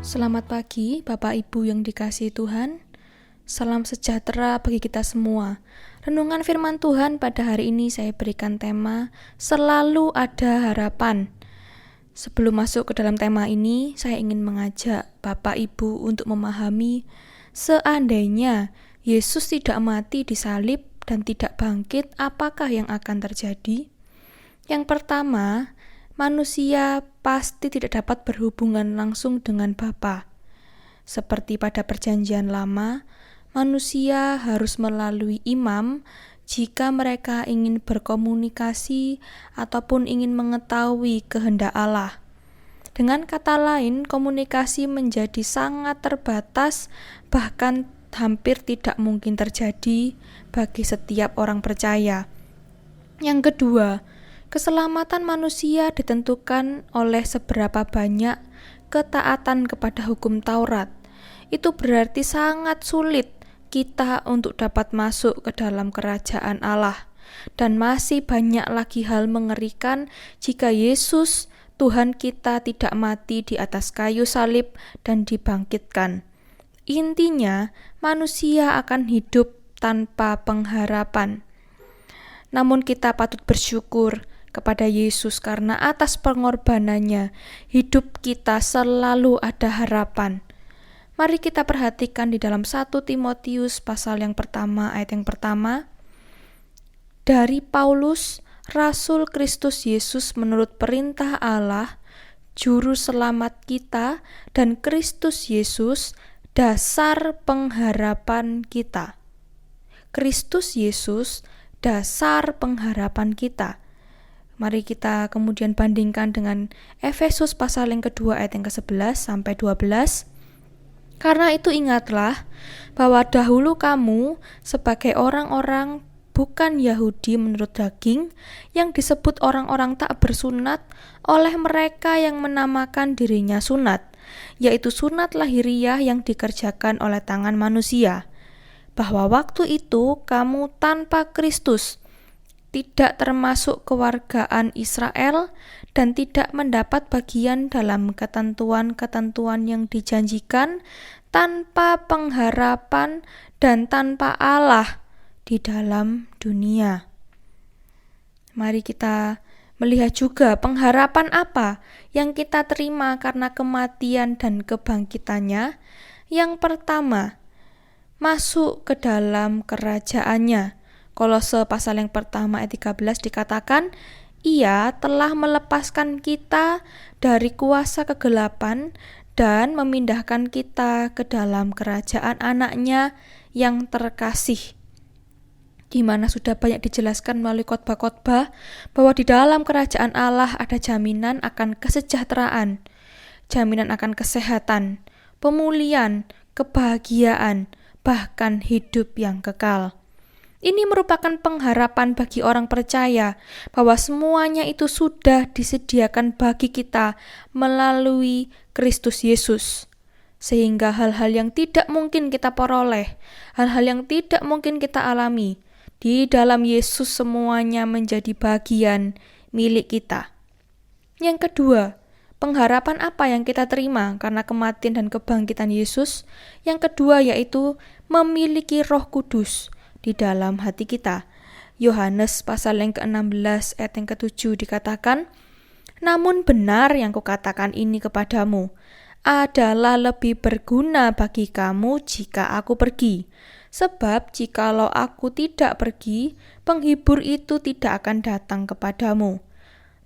Selamat pagi, Bapak Ibu yang dikasihi Tuhan. Salam sejahtera bagi kita semua. Renungan firman Tuhan pada hari ini saya berikan tema Selalu Ada Harapan. Sebelum masuk ke dalam tema ini, saya ingin mengajak Bapak Ibu untuk memahami seandainya Yesus tidak mati di salib dan tidak bangkit, apakah yang akan terjadi? Yang pertama, manusia pasti tidak dapat berhubungan langsung dengan Bapa. Seperti pada Perjanjian Lama, manusia harus melalui imam jika mereka ingin berkomunikasi ataupun ingin mengetahui kehendak Allah. Dengan kata lain, komunikasi menjadi sangat terbatas, bahkan hampir tidak mungkin terjadi bagi setiap orang percaya. Yang kedua, keselamatan manusia ditentukan oleh seberapa banyak ketaatan kepada hukum Taurat. Itu berarti sangat sulit kita untuk dapat masuk ke dalam kerajaan Allah. Dan masih banyak lagi hal mengerikan jika Yesus, Tuhan kita, tidak mati di atas kayu salib dan dibangkitkan. Intinya, manusia akan hidup tanpa pengharapan. Namun kita patut bersyukur kepada Yesus karena atas pengorbanannya hidup kita selalu ada harapan. Mari kita perhatikan di dalam 1 Timotius pasal yang pertama, ayat yang pertama. Dari Paulus, Rasul Kristus Yesus menurut perintah Allah, Juru Selamat kita, dan Kristus Yesus, dasar pengharapan kita. Kristus Yesus, dasar pengharapan kita. Mari kita kemudian bandingkan dengan Efesus pasal yang kedua ayat yang ke-11 sampai 12. Karena itu ingatlah bahwa dahulu kamu sebagai orang-orang bukan Yahudi menurut daging yang disebut orang-orang tak bersunat oleh mereka yang menamakan dirinya sunat, yaitu sunat lahiriah yang dikerjakan oleh tangan manusia. Bahwa waktu itu kamu tanpa Kristus, tidak termasuk kewargaan Israel, dan tidak mendapat bagian dalam ketentuan-ketentuan yang dijanjikan, tanpa pengharapan dan tanpa Allah di dalam dunia. Mari kita melihat juga pengharapan apa yang kita terima karena kematian dan kebangkitannya. Yang pertama, masuk ke dalam kerajaannya. Kolose pasal yang pertama ayat 13 dikatakan, Ia telah melepaskan kita dari kuasa kegelapan dan memindahkan kita ke dalam kerajaan anaknya yang terkasih. Di mana sudah banyak dijelaskan melalui khotbah-khotbah bahwa di dalam kerajaan Allah ada jaminan akan kesejahteraan, jaminan akan kesehatan, pemulihan, kebahagiaan, bahkan hidup yang kekal. Ini merupakan pengharapan bagi orang percaya bahwa semuanya itu sudah disediakan bagi kita melalui Kristus Yesus. Sehingga hal-hal yang tidak mungkin kita peroleh, hal-hal yang tidak mungkin kita alami, di dalam Yesus semuanya menjadi bagian milik kita. Yang kedua, pengharapan apa yang kita terima karena kematian dan kebangkitan Yesus? Yang kedua yaitu memiliki Roh Kudus di dalam hati kita. Yohanes pasal yang ke-16 ayat yang ke-7 dikatakan, Namun benar yang kukatakan ini kepadamu, adalah lebih berguna bagi kamu jika aku pergi. Sebab jikalau aku tidak pergi, penghibur itu tidak akan datang kepadamu.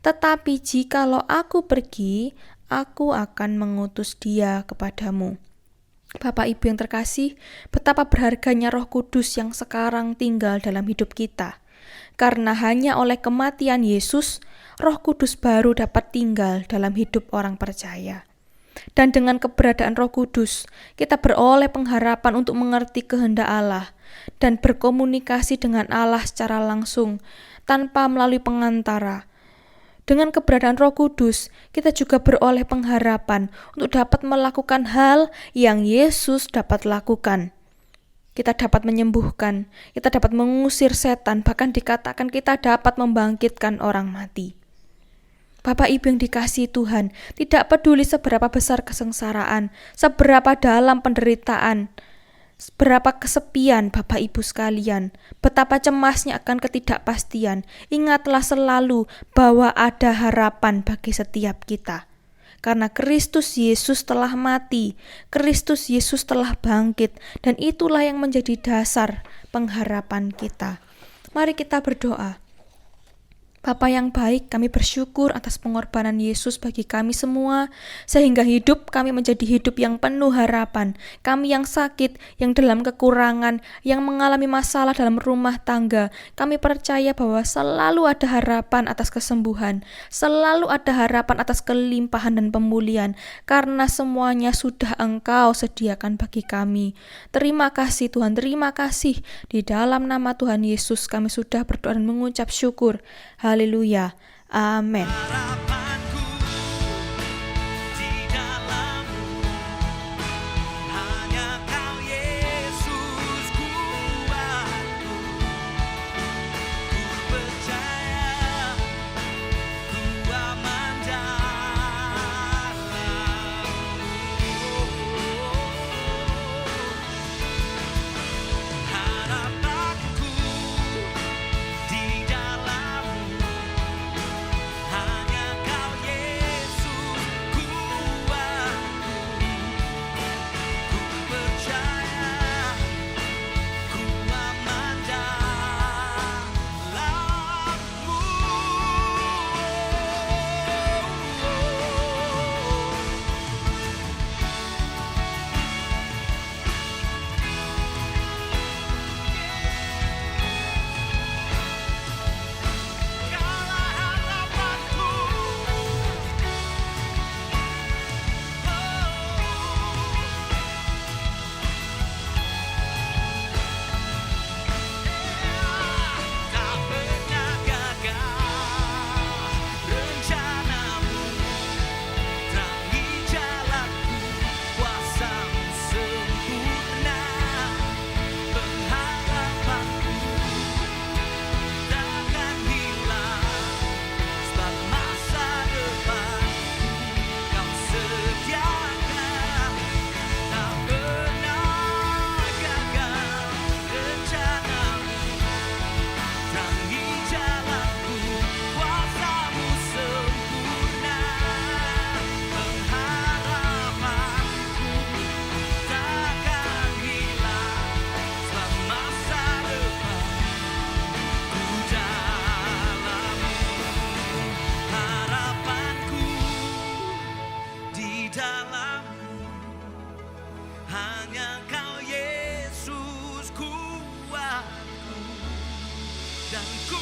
Tetapi jikalau aku pergi, aku akan mengutus dia kepadamu. Bapak Ibu yang terkasih, betapa berharganya Roh Kudus yang sekarang tinggal dalam hidup kita. Karena hanya oleh kematian Yesus, Roh Kudus baru dapat tinggal dalam hidup orang percaya. Dan dengan keberadaan Roh Kudus, kita beroleh pengharapan untuk mengerti kehendak Allah dan berkomunikasi dengan Allah secara langsung tanpa melalui pengantara. Dengan keberadaan Roh Kudus, kita juga beroleh pengharapan untuk dapat melakukan hal yang Yesus dapat lakukan. Kita dapat menyembuhkan, kita dapat mengusir setan, bahkan dikatakan kita dapat membangkitkan orang mati. Bapak Ibu yang dikasihi Tuhan, tidak peduli seberapa besar kesengsaraan, seberapa dalam penderitaan, seberapa kesepian Bapak Ibu sekalian, betapa cemasnya akan ketidakpastian, ingatlah selalu bahwa ada harapan bagi setiap kita. Karena Kristus Yesus telah mati, Kristus Yesus telah bangkit, dan itulah yang menjadi dasar pengharapan kita. Mari kita berdoa. Bapa yang baik, kami bersyukur atas pengorbanan Yesus bagi kami semua, sehingga hidup kami menjadi hidup yang penuh harapan. Kami yang sakit, yang dalam kekurangan, yang mengalami masalah dalam rumah tangga, kami percaya bahwa selalu ada harapan atas kesembuhan, selalu ada harapan atas kelimpahan dan pemulihan, karena semuanya sudah Engkau sediakan bagi kami. Terima kasih Tuhan, terima kasih. Di dalam nama Tuhan Yesus kami sudah berdoa dan mengucap syukur. Haleluya. Amin. Harapanku di dalam-Mu, hanya Kau Yesus kuatku. Ku percaya ku aman dalam-Mu. Harapanku di dalam-Mu, hanya Kau Yesus kuatku. Ku percaya ku aman dalam-Mu. Kaulah harapanku. Tak pernah gagal rencana-Mu, terangi jalanku, kuasa-Mu sempurna. Pengharapanku takkan hilang, sebab masa depanku Kau sediakan. Tak pernah gagal rencana-Mu, terangi jalanku, kuasa-Mu sempurna. Pengharapanku takkan hilang, sebab masa depanku dalam-Mu. Harapanku di dalam-Mu, hanya Kau Yesus kuatku, dan ku